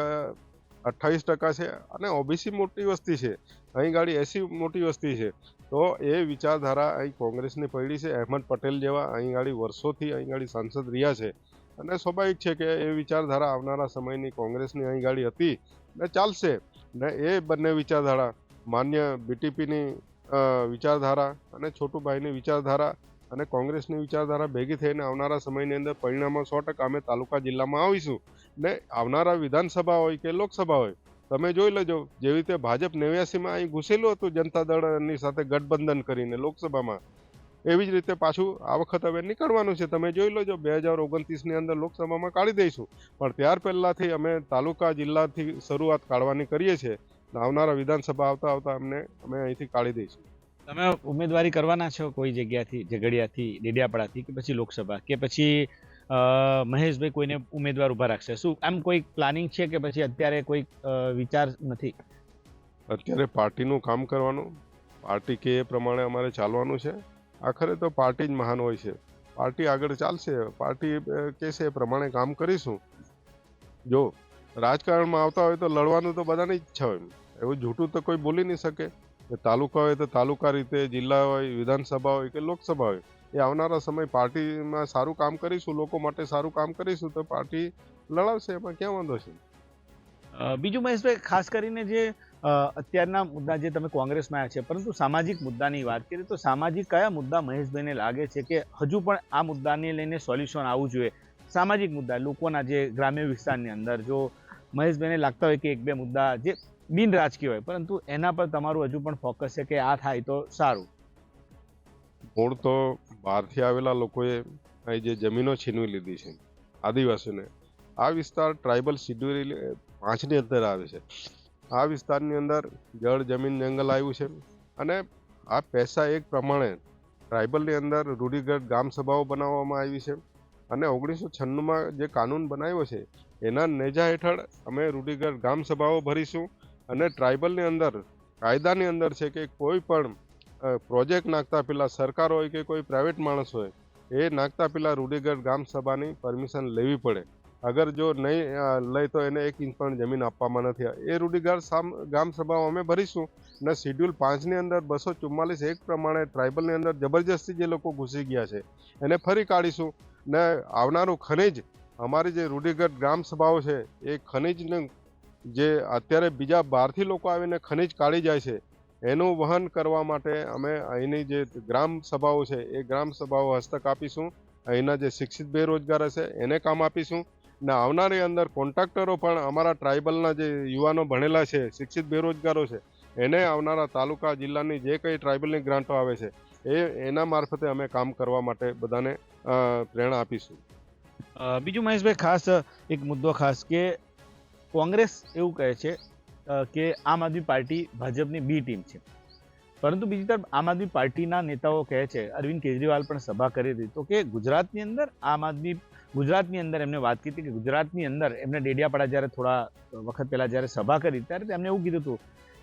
B: 28% છે અને ઓબીસી મોટી વસ્તી છે. અહીં ગાડી 80 મોટી વસ્તી છે. તો એ વિચારધારા અહીં કોંગ્રેસની પડી છે. અહેમદ પટેલ જેવા અહીં ગાડી વર્ષોથી અહીં ગાડી સાંસદ રહ્યા છે અને સ્વાભાવિક છે કે એ વિચારધારા આવનારા સમયની કોંગ્રેસની અહીં ગાડી હતી ને ચાલશે. ને એ બંને વિચારધારા માન્ય બીટીપીની વિચારધારા અને છોટુભાઈની વિચારધારા અને કોંગ્રેસની વિચારધારા ભેગી થઈને આવનારા સમયની અંદર પરિણામો 100% અમે તાલુકા જિલ્લામાં આવીશું. ને આવનારા વિધાનસભા હોય કે લોકસભા હોય, તમે જોઈ લેજો, જેવી રીતે ભાજપ 89માં અહીં ઘૂસેલું હતું જનતા દળની સાથે ગઠબંધન કરીને લોકસભામાં, એવી જ રીતે પાછું આ વખત હવે નીકળવાનું છે. તમે જોઈ લેજો, 2029ની અંદર લોકસભામાં કાઢી દઈશું, પણ ત્યાર પહેલાથી અમે તાલુકા જિલ્લાથી શરૂઆત કાઢવાની કરીએ છીએ. આવનારા વિધાનસભા આવતા અમે અહીંથી કાઢી દઈશું.
A: તમે ઉમેદવારી કરવાના છો કોઈ જગ્યાથી, ઝઘડિયાથી, ડેડિયાપાડાથી, કે પછી લોકસભા, કે પછી મહેશભાઈ કોઈને ઉમેદવાર ઉભા રાખશે? શું આમ કોઈ પ્લાનિંગ છે કે પછી અત્યારે કોઈ વિચાર નથી?
B: અત્યારે પાર્ટીનું કામ કરવાનું, પાર્ટી કે એ પ્રમાણે અમારે ચાલવાનું છે. આખરે તો પાર્ટી જ મહાન હોય છે. પાર્ટી આગળ ચાલશે, પાર્ટી કહેશે એ પ્રમાણે કામ કરીશું. જો રાજકારણમાં આવતા હોય તો લડવાનું તો બધાની ઈચ્છા હોય, એવું જૂઠું તો કોઈ બોલી નહીં શકે. તાલુકા હોય તો તાલુકા રીતે, જિલ્લા હોય, વિધાનસભા હોય કે લોકસભા હોય, એ આવનારા સમય પાર્ટીમાં સારું કામ કરીશું, લોકો માટે સારું કામ કરીશું તો પાર્ટી લડાવશે, એમાં ક્યાં વાંધો છે.
A: બીજું મહેશભાઈ, ખાસ કરીને જે અત્યારના મુદ્દા જે તમે કોંગ્રેસમાં આવ્યા છે, પરંતુ સામાજિક મુદ્દાની વાત કરીએ તો સામાજિક કયા મુદ્દા મહેશભાઈને લાગે છે કે હજુ પણ આ મુદ્દાને લઈને સોલ્યુશન આવવું જોઈએ? સામાજિક મુદ્દા લોકોના જે ગ્રામ્ય વિસ્તારની અંદર, જો મહેશભાઈને લાગતા હોય કે એક બે મુદ્દા જે બિન રાજકીય હોય પરંતુ એના પર તમારું હજુ પણ ફોકસ છે કે આ થાય તો સારું.
B: મૂળ તો બહારથી આવેલા લોકોએ અહીં જે જમીનો છીનવી લીધી છે આદિવાસીને, આ વિસ્તાર ટ્રાઇબલ શિડ્યુલ 5ની અંદર આવે છે. આ વિસ્તારની અંદર જળ, જમીન, જંગલ આવ્યું છે અને આ પૈસા એક પ્રમાણે ટ્રાઇબલની અંદર રૂઢિગત ગામ સભાઓ બનાવવામાં આવી છે અને 1996માં જે કાનૂન બનાવ્યો છે એના નેજા હેઠળ અમે રૂઢિગત ગામ સભાઓ ભરીશું. અને ટ્રાઇબલની અંદર કાયદાની અંદર છે કે કોઈ પણ પ્રોજેક્ટ નાખતા પહેલા સરકાર હોય કે કોઈ પ્રાઇવેટ માણસ હોય, એ નાખતા પહેલા રૂઢિગત ગામ સભાની પરમિશન લેવી પડે. અગર જો નહીં લઈ તો એને 1 ઇંચ પણ જમીન આપવામાં નથી. એ રૂઢિગત ગામ સભાઓ અમે ભરીશું અને શિડ્યુલ 5ની અંદર 244(1) પ્રમાણે ટ્રાઇબલની અંદર જબરજસ્તી જે લોકો ઘૂસી ગયા છે એને ફરી કાઢીશું. ને આવનારું ખનીજ, અમારી જે રૂઢિગત ગ્રામ સભાઓ છે એ ખનીજને જે અત્યારે બીજા બહારથી લોકો આવીને ખનીજ કાઢી જાય છે એનું વહન કરવા માટે અમે અહીંની જે ગ્રામ સભાઓ છે એ ગ્રામ સભાઓ હસ્તક આપીશું. અહીંના જે શિક્ષિત બેરોજગાર હશે એને કામ આપીશું. ને આવનારી અંદર કોન્ટ્રાક્ટરો પણ અમારા ટ્રાઇબલના જે યુવાનો ભણેલા છે, શિક્ષિત બેરોજગારો છે, એને આવનારા તાલુકા જિલ્લાની જે કંઈ ટ્રાઇબલની ગ્રાન્ટો આવે છે એના મારફતે અમે કામ કરવા માટે બધાને પ્રેરણા આપીશું.
A: બીજું મહેશભાઈ, ખાસ એક મુદ્દો ખાસ કે કોંગ્રેસ એવું કહે છે કે આમ આદમી પાર્ટી ભાજપની બી ટીમ છે, પરંતુ બીજી તરફ આમ આદમી પાર્ટીના નેતાઓ કહે છે, અરવિંદ કેજરીવાલ પણ સભા કરી હતી તો કે ગુજરાતની અંદર એમને વાત કરી હતી કે ગુજરાતની અંદર એમને ડેડિયાપાડા જ્યારે થોડા વખત પહેલા જ્યારે સભા કરી ત્યારે તેમને એવું કીધું હતું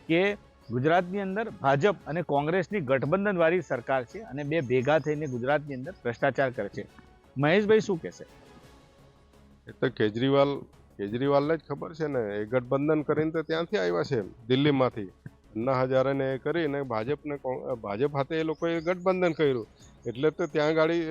A: કે ગુજરાતની અંદર ભાજપ અને કોંગ્રેસની ગઠબંધનવાળી સરકાર છે અને બે ભેગા થઈને ગુજરાતની અંદર ભ્રષ્ટાચાર કરે છે. મહેશભાઈ શું કહેશે?
B: એ તો કેજરીવાલને જ ખબર છે ને, એ ગઠબંધન કરીને તો ત્યાંથી આવ્યા છે દિલ્હીમાંથી. અન્ના હજારેને એ કરીને ભાજપ સાથે એ લોકોએ ગઠબંધન કર્યું એટલે તો ત્યાં ગાડી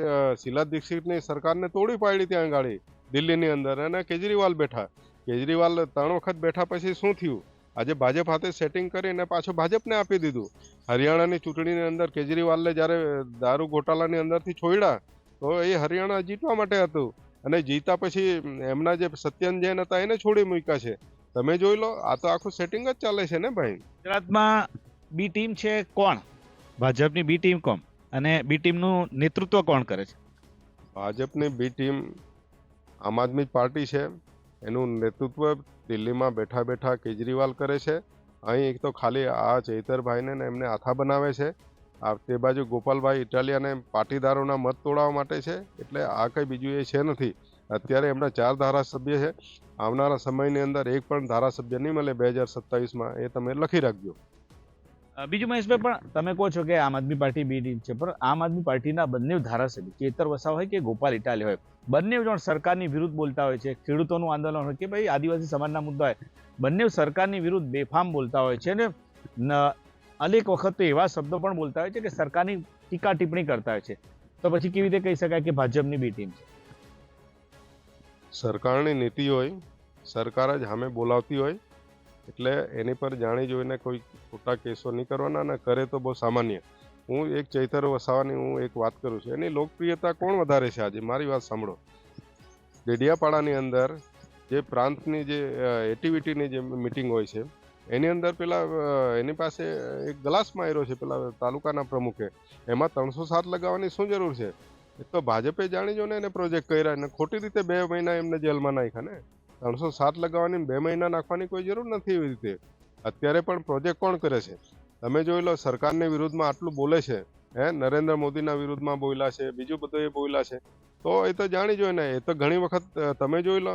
B: શીલા દીક્ષિતની સરકારને તોડી પાડી ત્યાં ગાડી દિલ્હીની અંદર, અને કેજરીવાલ બેઠા. કેજરીવાલ 3 વખત બેઠા પછી શું થયું? આજે ભાજપ સાથે સેટિંગ કરીને પાછું ભાજપને આપી દીધું. હરિયાણાની ચૂંટણીની અંદર કેજરીવાલને જ્યારે દારૂ ગોટાલાની અંદરથી છોડ્યા તો એ હરિયાણા જીતવા માટે હતું અને જીતા પછી એમના જે સત્યન જૈન હતા એને છોડી મૂક્યા છે. તમે જોઈ લો, આ તો આખું સેટિંગ જ ચાલે છે ને ભાઈ.
A: ગુજરાતમાં બી ટીમ છે કોણ? ભાજપની બી ટીમ કોણ અને બી ટીમનું નેતૃત્વ કોણ કરે છે?
B: ભાજપની બી ટીમ આમ આદમી પાર્ટી છે, એનું નેતૃત્વ દિલ્હીમાં બેઠા બેઠા કેજરીવાલ કરે છે. અહીં એક તો ખાલી આ ચૈતરભાઈને ને એમને આથા બનાવે છે. તે બાજુ ગોપાલભાઈ ઇટાલિયાને પાટીદારોના મત તોડવા માટે છે. એટલે આ કંઈ બીજું એ છે નથી. અત્યારે એમના 4 ધારાસભ્ય છે. આવનારા સમયની અંદર એક પણ ધારાસભ્ય નહીં મળે 2027માં, એ તમે લખી રાખજો.
A: બીજું મહેશભાઈ, પણ તમે કહો છો કે આમ આદમી પાર્ટી બી ટીમ છે, પણ આમ આદમી પાર્ટીના બંને ધારાસભ્ય ચેતર વસાવા હોય કે ગોપાલ ઇટાલી હોય, બંને જણ સરકારની વિરુદ્ધ બોલતા હોય છે. ખેડૂતોનું આંદોલન હોય કે ભાઈ આદિવાસી સમાજના મુદ્દા હોય, બંને સરકારની વિરુદ્ધ બેફામ બોલતા હોય છે. અને અનેક વખત તો એવા શબ્દો પણ બોલતા હોય છે કે સરકારની ટીકા ટિપ્પણી કરતા હોય છે. તો પછી કેવી રીતે કહી શકાય કે ભાજપની બી ટીમ છે?
B: સરકારની નીતિ હોય, સરકાર જ સામે બોલાવતી હોય, એટલે એની પર જાણી જોઈને કોઈ ખોટા કેસો નહીં કરવાના, અને કરે તો બહુ સામાન્ય. હું એક ચૈતર વસાવાની હું એક વાત કરું છું, એની લોકપ્રિયતા કોણ વધારે છે આજે? મારી વાત સાંભળો. ડેડિયાપાડાની અંદર જે પ્રાંતની જે એક્ટિવિટીની જે મિટિંગ હોય છે, એની અંદર પેલા એની પાસે એક ગ્લાસ માર્યો છે પેલા તાલુકાના પ્રમુખે. એમાં 307 લગાવવાની શું જરૂર છે? એ તો ભાજપે જાણી જો ને એને પ્રોજેક્ટ કર્યા, અને ખોટી રીતે 2 મહિના એમને જેલમાં નાખ્યા ને. 307 લગાવવાની 2 મહિના નાખવાની કોઈ જરૂર નથી. એવી રીતે અત્યારે પણ પ્રોજેક્ટ કોણ કરે છે? તમે જોઈ લો, સરકારની વિરુદ્ધમાં આટલું બોલે છે, નરેન્દ્ર મોદીના વિરુદ્ધમાં બોલ્યા છે, બીજું બધું એ બોલ્યા છે, તો એ તો જાણી જોઈ ને. એ તો ઘણી વખત તમે જોઈ લો,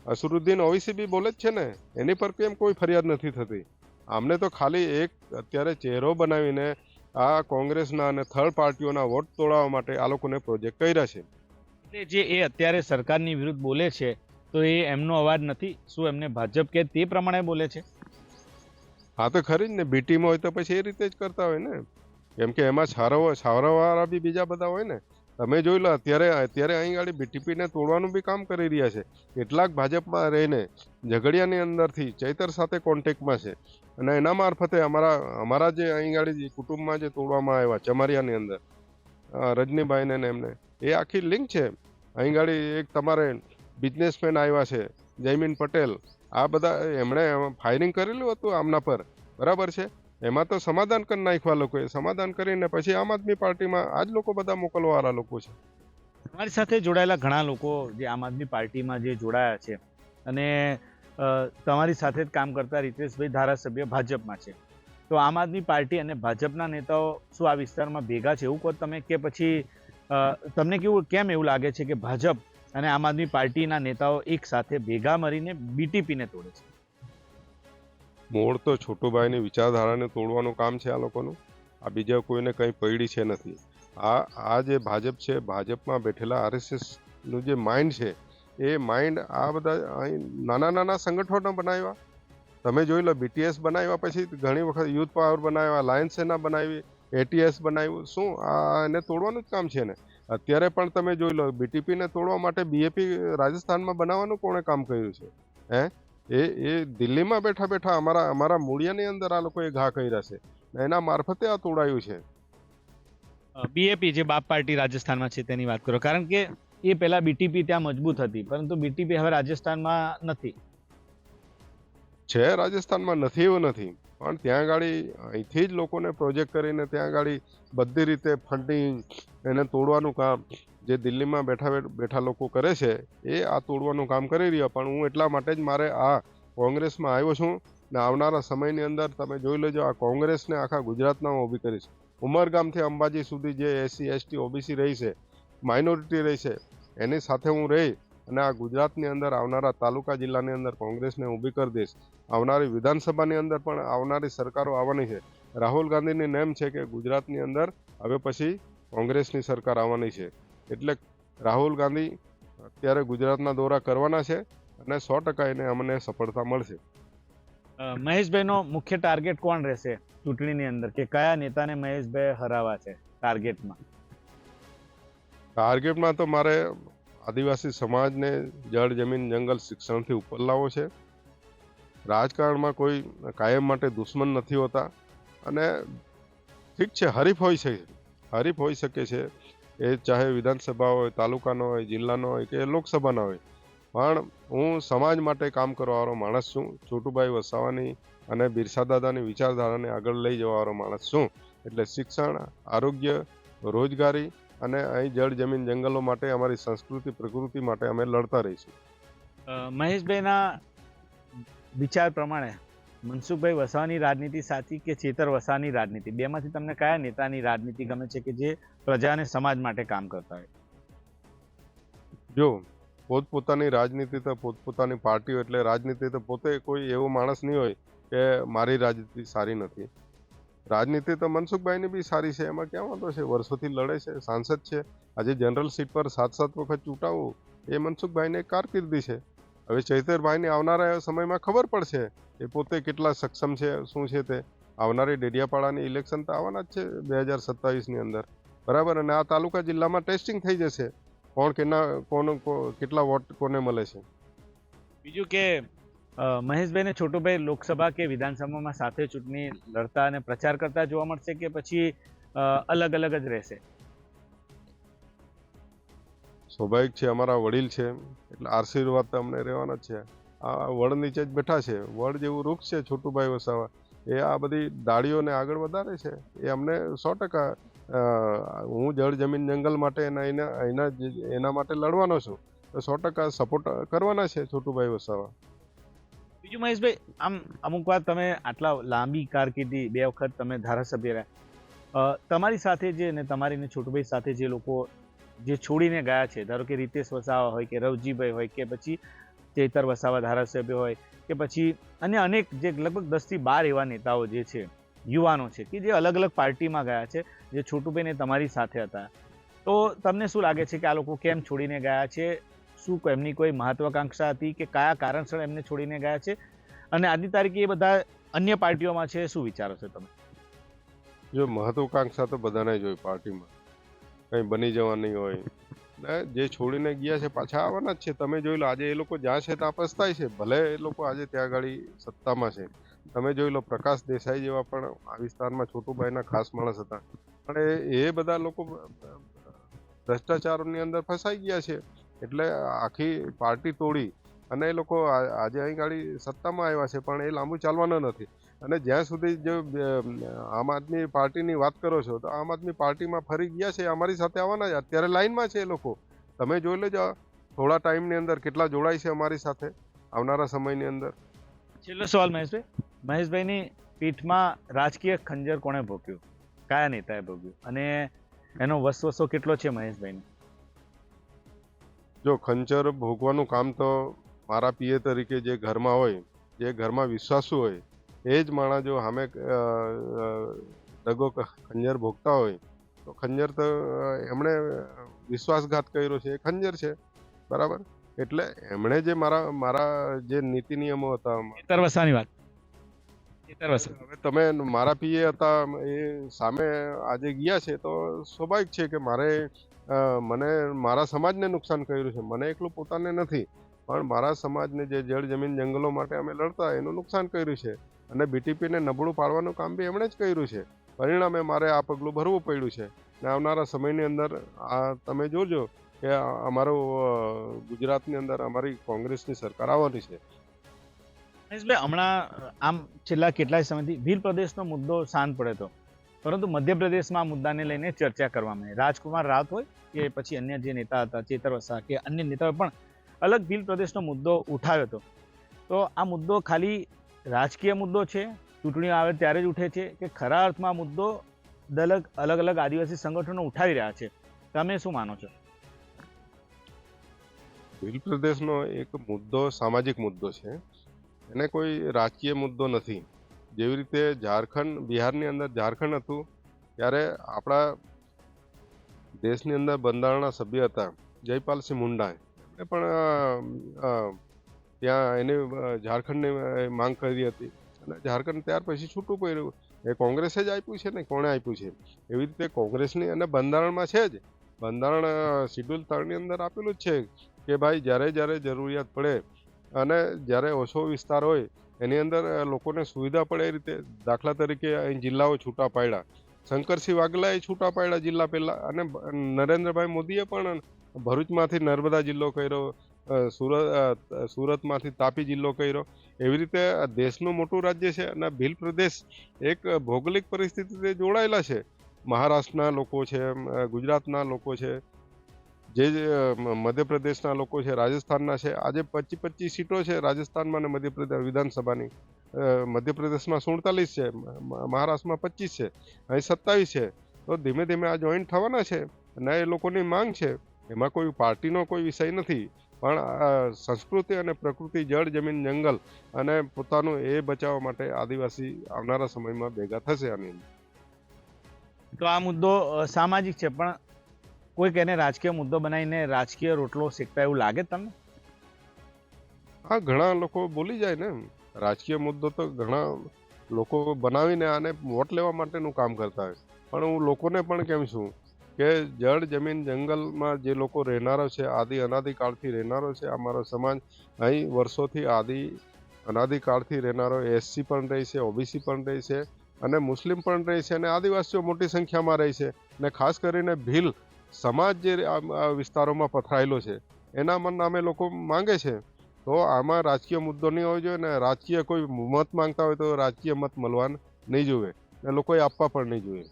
B: અસરુદ્દીન ઓવૈસી બી બોલે જ છે ને, એની પર કેમ કોઈ ફરિયાદ નથી થતી? આમને તો ખાલી એક અત્યારે ચહેરો બનાવીને આ કોંગ્રેસના અને થર્ડ પાર્ટીઓના વોટ તોડાવવા માટે આ લોકોને પ્રોજેક્ટ કર્યા છે.
A: એટલે જે એ અત્યારે સરકારની વિરુદ્ધ બોલે છે, તો એ એમનો અવાજ નથી? શું એમને ભાજપ કે તે પ્રમાણે બોલે છે?
B: હા તો ખરી જ ને. બીટીમાં હોય તો પછી એ રીતે જ કરતા હોય ને, કેમ કે એમાં છાવરાવાળા બી બીજા બધા હોય ને. તમે જોઈ લો, અત્યારે અહીં ગાડી બીટીપીને તોડવાનું બી કામ કરી રહ્યા છે. કેટલાક ભાજપમાં રહીને ઝઘડિયાની અંદરથી ચૈતર સાથે કોન્ટેક્ટમાં છે, અને એના મારફતે અમારા જે અહીં ગાડી કુટુંબમાં જે તોડવામાં આવ્યા ચમારિયાની અંદર, રજનીભાઈને ને એમને, એ આખી લિંક છે. અહીં ગાડી એક તમારે બિઝનેસમેન આવ્યા છે, જયમીન પટેલ, આ બધા એમણે ફાયરિંગ કરેલું હતું આમના પર, બરાબર છે. એમાં તો સમાધાન કરી નાખવા લોકોએ, સમાધાન કરીને પછી આમ આદમી પાર્ટીમાં આ જ લોકો બધા મોકલવાવાળા લોકો છે.
A: તમારી સાથે જોડાયેલા ઘણા લોકો જે આમ આદમી પાર્ટીમાં જે જોડાયા છે, અને તમારી સાથે જ કામ કરતા રીતેશભાઈ ધારાસભ્ય ભાજપમાં છે, તો આમ આદમી પાર્ટી અને ભાજપના નેતાઓ શું આ વિસ્તારમાં ભેગા છે એવું કહો તમે? કે પછી તમને કેમ એવું લાગે છે કે ભાજપ અને આમ આદમી પાર્ટીના નેતાઓ એક સાથે ભેગા મળીને બીટીપીને તોડે છે?
B: મૂળ તો છોટુભાઈની વિચારધારાને તોડવાનું કામ છે આ લોકોનું. આ બીજા કોઈને કંઈ પડી છે નથી. આ જે ભાજપ છે, ભાજપમાં બેઠેલા આરએસએસ નું જે માઇન્ડ છે, એ માઇન્ડ આ બધા અહીં નાના નાના સંગઠનો બનાવ્યા. તમે જોઈ લો, બીટીએસ બનાવ્યા, પછી ઘણી વખત યુથ પાવર બનાવ્યા, લાયન્સ સેના બનાવી, એટીએસ બનાવ્યું. શું આ એને તોડવાનું જ કામ છે ને? અત્યારે પણ તમે જોઈ લો, બીટીપીને તોડવા માટે બીએપી રાજસ્થાનમાં બનાવવાનું કોણે કામ કર્યું છે? એ દિલ્હીમાં બેઠા બેઠા અમારા મૂળિયાની અંદર આ લોકોએ ઘા કર્યા છે, એના મારફતે આ તોડાયું છે.
A: બીએપી જે બાપ પાર્ટી રાજસ્થાનમાં છે તેની વાત કરો, કારણ કે એ પહેલા બીટીપી ત્યાં મજબૂત હતી, પરંતુ બીટીપી હવે રાજસ્થાનમાં નથી.
B: છે રાજસ્થાનમાં નથી એવું નથી, પણ ત્યાં ગાડી અહીંથી જ લોકોને પ્રોજેક્ટ કરીને ત્યાં ગાડી બધી રીતે ફંડિંગ, એને તોડવાનું કામ જે દિલ્હીમાં બેઠા લોકો કરે છે, એ આ તોડવાનું કામ કરી રહ્યા. પણ હું એટલા માટે જ મારે આ કોંગ્રેસમાં આવ્યો છું, ને આવનારા સમયની અંદર તમે જોઈ લેજો, આ કોંગ્રેસને આખા ગુજરાતમાં હું ઊભી કરીશ. ઉમરગામથી અંબાજી સુધી જે એસસી એસટી ઓબીસી રહી છે, માઇનોરિટી રહી છે, એની સાથે હું રહી અને આ ગુજરાતની અંદર આવનારા તાલુકા જિલ્લાની અંદર કોંગ્રેસને ઊભી કરી દઈશ. આવનારી વિધાનસભાની અંદર પણ આવનારી સરકારો આવવાની છે. રાહુલ ગાંધીની નેમ છે કે ગુજરાતની અંદર હવે પછી કોંગ્રેસની સરકાર આવવાની છે, એટલે રાહુલ ગાંધી અત્યારે ગુજરાતના દોરા કરવાના છે, અને 100% એને અમને સફળતા મળશે.
A: મહેશભાઈનો મુખ્ય ટાર્ગેટ કોણ રહેશે ચૂંટણીની અંદર, કે કયા નેતાને મહેશભાઈ હરાવવા છે ટાર્ગેટમાં?
B: ટાર્ગેટમાં તો મારે આદિવાસી સમાજને જળ જમીન જંગલ શિક્ષણથી ઉપર લાવવો છે. રાજકારણમાં કોઈ કાયમ માટે દુશ્મન નથી હોતા, અને ઠીક છે, હરીફ હોઈ શકે છે, એ ચાહે વિધાનસભા હોય, તાલુકાનો હોય, જિલ્લાનો હોય કે લોકસભાનો હોય, પણ હું સમાજ માટે કામ કરવાવાળો માણસ છું. છોટુભાઈ વસાવાની અને બિરસા દાદાની વિચારધારાને આગળ લઈ જવાવાળો માણસ છું. એટલે શિક્ષણ, આરોગ્ય, રોજગારી અને અહીં જળ જમીન જંગલો માટે, અમારી સંસ્કૃતિ પ્રકૃતિ માટે અમે લડતા રહીશું.
A: મહેશભાઈના વિચાર પ્રમાણે મનસુખભાઈ વસાવાની રાજનીતિ સાચી કે ચેતર વસાવાની રાજનીતિ? બેમાંથી તમને કયા નેતાની રાજનીતિ ગમે છે કે જે પ્રજા અને સમાજ માટે કામ કરતા હોય?
B: જો પોતપોતાની રાજનીતિ તો પોતપોતાની પાર્ટીઓ, એટલે રાજનીતિ તો પોતે કોઈ એવો માણસ નહીં હોય કે મારી રાજનીતિ સારી નથી. રાજનીતિ તો મનસુખભાઈની બી સારી છે, એમાં ક્યાં વાંધો છે, વર્ષોથી લડે છે, સાંસદ છે. આજે જનરલ સીટ પર 7 વખત ચૂંટાવું એ મનસુખભાઈને કારકિર્દી છે. હવે ચૈતરભાઈને આવનારા સમયમાં ખબર પડશે એ પોતે કેટલા સક્ષમ છે, શું છે તે. આવનારી ડેડિયાપાડાની ઇલેક્શન તો આવવાના જ છે 2027ની અંદર, બરાબર. અને આ તાલુકા જિલ્લામાં ટેસ્ટિંગ થઈ જશે કેટલા વોટ કોને મળે છે.
A: બીજું કે મહેશભાઈ ને છોટુભાઈ લોકસભા કે વિધાનસભામાં સાથે ચૂંટણી લડતા અને પ્રચાર કરતા જોવા મળશે કે પછી અલગ અલગ જ રહેશે?
B: સ્વાભાવિક છે, અમારા વડીલ છે એટલે આશીર્વાદ તો અમને રહેવાના જ છે. આ વડ નીચે જ બેઠા છે, વડ જેવું વૃક્ષ છે છોટુભાઈ વસાવા. એ આ બધી ડાળીઓને આગળ વધારે છે. એ અમને 100% હું જળ જમીન જંગલ માટે એના માટે લડવાનો છું, તો 100% સપોર્ટ કરવાના છે છોટુભાઈ વસાવા.
A: બીજું મહેશભાઈ, આમ અમુક વાર તમે આટલા લાંબી કારકિર્દી, 2 વખત તમે ધારાસભ્ય રહ્યા, તમારી સાથે જે ને તમારી ને છોટુભાઈ સાથે જે લોકો જે છોડીને ગયા છે, ધારો કે રીતેશ વસાવા હોય કે રવજીભાઈ હોય કે પછી ચેતર વસાવા ધારાસભ્ય હોય કે પછી અન્ય અનેક જે લગભગ 10 થી 12 એવા નેતાઓ જે છે, યુવાનો છે કે જે અલગ અલગ પાર્ટીમાં ગયા છે, જે છોટુભાઈને તમારી સાથે હતા, તો તમને શું લાગે છે કે આ લોકો કેમ છોડીને ગયા છે? શું એમની કોઈ મહત્વાકાંક્ષા હતી કે કયા કારણસર એમને છોડીને ગયા છે? અને આજની તારીખે એ બધા અન્ય પાર્ટીઓમાં છે, શું વિચારો છો તમે?
B: જો મહત્વાકાંક્ષા તો બધાને જ હોય પાર્ટીમાં, કંઈ બની જવાની હોય ને. જે છોડીને ગયા છે પાછા આવવાના જ છે. તમે જોઈ લો, આજે એ લોકો જ્યાં છે ત્યાં પસ્તાય છે. ભલે એ લોકો આજે ત્યાં આગળ સત્તામાં છે. તમે જોઈ લો, પ્રકાશ દેસાઈ જેવા પણ આ વિસ્તારમાં છોટુભાઈના ખાસ માણસ હતા, પણ એ બધા લોકો ભ્રષ્ટાચારની અંદર ફસાઈ ગયા છે. એટલે આખી પાર્ટી તોડી અને એ લોકો આજે અહીં ગાડી સત્તામાં આવ્યા છે, પણ એ લાંબુ ચાલવાના નથી. અને જ્યાં સુધી જો આમ આદમી પાર્ટીની વાત કરો છો, તો આમ આદમી પાર્ટીમાં ફરી ગયા છે, અમારી સાથે આવવાના છે. અત્યારે લાઈનમાં છે એ લોકો. તમે જોઈ લેજો થોડા ટાઈમની અંદર કેટલા જોડાય છે અમારી સાથે આવનારા સમયની અંદર.
A: છેલ્લો સવાલ મહેશભાઈ, મહેશભાઈની પીઠમાં રાજકીય ખંજર કોણે ભોગ્યું? કયા નેતાએ ભોગ્યું? અને એનો વસવસો કેટલો છે મહેશભાઈને?
B: જો ખંચર ભોગવાનું કામ તો મારા પીએ તરીકે જે ઘરમાં હોય, જે ઘરમાં વિશ્વાસુ હોય, એ જ માણસ જો સામે દગો ખંજર ભોગતા હોય તો ખંજર તો એમણે વિશ્વાસઘાત કર્યો છે, એ ખંજર છે, બરાબર. એટલે એમણે જે મારા જે નીતિ નિયમો હતા,
A: ચેતર વસાવાની વાત, ચેતર વસા,
B: હવે તમે મારા પીએ હતા, એ સામે આજે ગયા છે, તો સ્વાભાવિક છે કે મને મારા સમાજને નુકસાન કર્યું છે. મને એકલું પોતાને નથી, પણ મારા સમાજને જે જળ જમીન જંગલો માટે અમે લડતા એનું નુકસાન કર્યું છે. અને બીટીપીને નબળું પાડવાનું કામ બી એમણે જ કર્યું છે. પરિણામે મારે આ પગલું ભરવું પડ્યું છે. ને આવનારા સમયની અંદર આ તમે જોજો કે ગુજરાતની અંદર અમારી કોંગ્રેસની સરકાર આવવાની છે.
A: મહેશભાઈ, હમણાં આમ છેલ્લા કેટલાય સમયથી ભીલ પ્રદેશનો મુદ્દો શાંત પડ્યો હતો, પરંતુ મધ્યપ્રદેશમાં આ મુદ્દાને લઈને ચર્ચા કરવામાં આવી. રાજકુમાર રાવત હોય કે પછી અન્ય જે નેતા હતા, ચેતર વસાવા કે અન્ય નેતાઓએ પણ અલગ ભીલ પ્રદેશનો મુદ્દો ઉઠાવ્યો હતો. તો આ મુદ્દો ખાલી રાજકીય મુદ્દો છે, ચૂંટણીઓ આવે ત્યારે જ ઉઠે છે, કે ખરા અર્થમાં આ મુદ્દો અલગ અલગ આદિવાસી સંગઠનો ઉઠાવી રહ્યા છે? તમે શું માનો છો?
B: ભીલ પ્રદેશનો એક મુદ્દો સામાજિક મુદ્દો છે, એને કોઈ રાજકીય મુદ્દો નથી. જેવી રીતે બિહારની અંદર ઝારખંડ હતું, ત્યારે આપણા દેશની અંદર બંધારણના સભ્ય હતા જયપાલસિંહ મુંડા, એમણે પણ ત્યાં એની ઝારખંડની માંગ કરી હતી. અને ઝારખંડ ત્યાર પછી છૂટું પડ્યું. એ કોંગ્રેસે જ આપ્યું છે ને, કોણે આપ્યું છે? એવી રીતે કોંગ્રેસની અને બંધારણમાં છે જ, બંધારણ શિડ્યુલ 3 ની અંદર આપેલું જ છે કે ભાઈ જ્યારે જરૂરિયાત પડે અને જ્યારે ઓછો વિસ્તાર હોય એની અંદર લોકોને સુવિધા પડે એ રીતે. દાખલા તરીકે અહીં જિલ્લાઓ છૂટા પાડ્યા, શંકરસિંહ વાઘેલાએ છૂટા પાડ્યા જિલ્લા પહેલા, અને નરેન્દ્રભાઈ મોદીએ પણ ભરૂચમાંથી નર્મદા જિલ્લો કર્યો, સુરતમાંથી તાપી જિલ્લો કર્યો. એવી રીતે દેશનું મોટું રાજ્ય છે અને ભીલ પ્રદેશ એક ભૌગોલિક પરિસ્થિતિથી જોડાયેલા છે. મહારાષ્ટ્રના લોકો છે, ગુજરાતના લોકો છે, જે મધ્યપ્રદેશના લોકો છે, રાજસ્થાનના છે. આજે 25 સીટો છે રાજસ્થાનમાં અને મધ્યપ્રદેશ વિધાનસભાની. મધ્યપ્રદેશમાં 47 છે, મહારાષ્ટ્રમાં 25 છે, અહીં 27 છે. તો ધીમે ધીમે આ જોઈન્ટ થવાના છે અને એ લોકોની માંગ છે. એમાં કોઈ પાર્ટીનો કોઈ વિષય નથી. પણ આ સંસ્કૃતિ અને પ્રકૃતિ, જળ, જમીન, જંગલ અને પોતાનું એ બચાવવા માટે આદિવાસી આવનારા સમયમાં ભેગા થશે આની અંદર.
A: તો આ મુદ્દો સામાજિક છે, પણ કોઈક એને રાજકીય મુદ્દો બનાવીને રાજકીય રોટલો શેકતા એવું લાગે તમને?
B: હા, ઘણા લોકો બોલી જાય ને. રાજકીય મુદ્દો તો ઘણા લોકો બનાવીને આને વોટ લેવા માટેનું કામ કરતા હોય. પણ હું લોકોને પણ કેમ છું કે જળ, જમીન, જંગલમાં જે લોકો રહેનારો છે, અનાદિકાળથી રહેનારો છે, અમારો સમાજ અહીં વર્ષોથી અનાદિકાળથી રહેનારો એસસી પણ રહી છે, ઓબીસી પણ રહી છે અને મુસ્લિમ પણ રહી છે અને આદિવાસીઓ મોટી સંખ્યામાં રહી છે. અને ખાસ કરીને ભીલ સમાજ જે આ વિસ્તારોમાં પથરાયેલો છે એના નામે લોકો માંગે છે. તો આમાં રાજકીય મુદ્દો નહીં હોવો જોઈએ ને રાજકીય કોઈ મત માંગતા હોય તો રાજકીય મત મળવા નહીં જોઈએ ને લોકોએ આપવા પણ નહીં જોઈએ.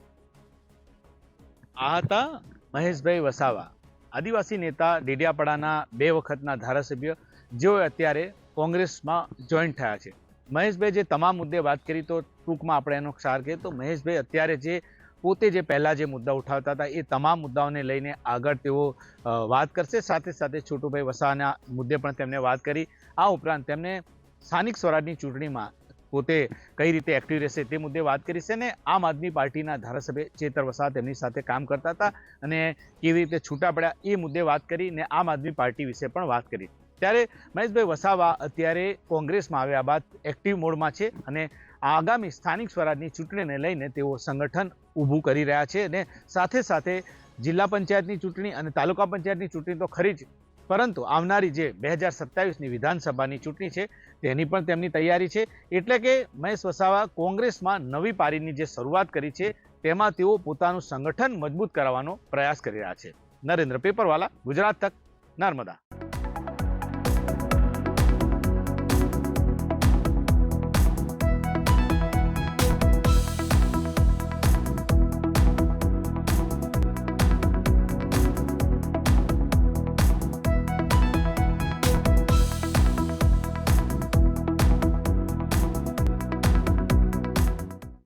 A: આ હતા મહેશભાઈ વસાવા, આદિવાસી નેતા, ડેડિયાપાડાના 2 વખતના ધારાસભ્ય, જેઓ અત્યારે કોંગ્રેસમાં જોઈન્ટ થયા છે. મહેશભાઈ જે તમામ મુદ્દે વાત કરી, તો ટૂંકમાં આપણે એનો ક્ષાર કહીએ તો મહેશભાઈ અત્યારે પોતે જે પહેલાં જે મુદ્દા ઉઠાવતા હતા એ તમામ મુદ્દાઓને લઈને આગળ તેઓ વાત કરશે. સાથે સાથે છોટુભાઈ વસાવાના મુદ્દે પણ તેમણે વાત કરી. આ ઉપરાંત તેમને સ્થાનિક સ્વરાજની ચૂંટણીમાં પોતે કઈ રીતે એક્ટિવ રહેશે તે મુદ્દે વાત કરી છે ને આમ આદમી પાર્ટીના ધારાસભ્ય ચેતર વસાવા તેમની સાથે કામ કરતા હતા અને કેવી રીતે છૂટા પડ્યા એ મુદ્દે વાત કરી ને આમ આદમી પાર્ટી વિશે પણ વાત કરી. ત્યારે મહેશભાઈ વસાવા અત્યારે કોંગ્રેસમાં આવ્યા બાદ એક્ટિવ મોડમાં છે અને આગામી સ્થાનિક સ્વરાજની ચૂંટણીને લઈને તેઓ સંગઠન ઊભું કરી રહ્યા છે અને સાથે સાથે જિલ્લા પંચાયતની ચૂંટણી અને તાલુકા પંચાયતની ચૂંટણી તો ખરી જ, પરંતુ આવનારી જે 2027ની વિધાનસભાની ચૂંટણી છે તેની પણ તેમની તૈયારી છે. એટલે કે મહેશ વસાવા કોંગ્રેસમાં નવી પારીની જે શરૂઆત કરી છે તેમાં તેઓ પોતાનું સંગઠન મજબૂત કરાવવાનો પ્રયાસ કરી રહ્યા છે. નરેન્દ્ર પેપરવાલા, ગુજરાત તક, નર્મદા.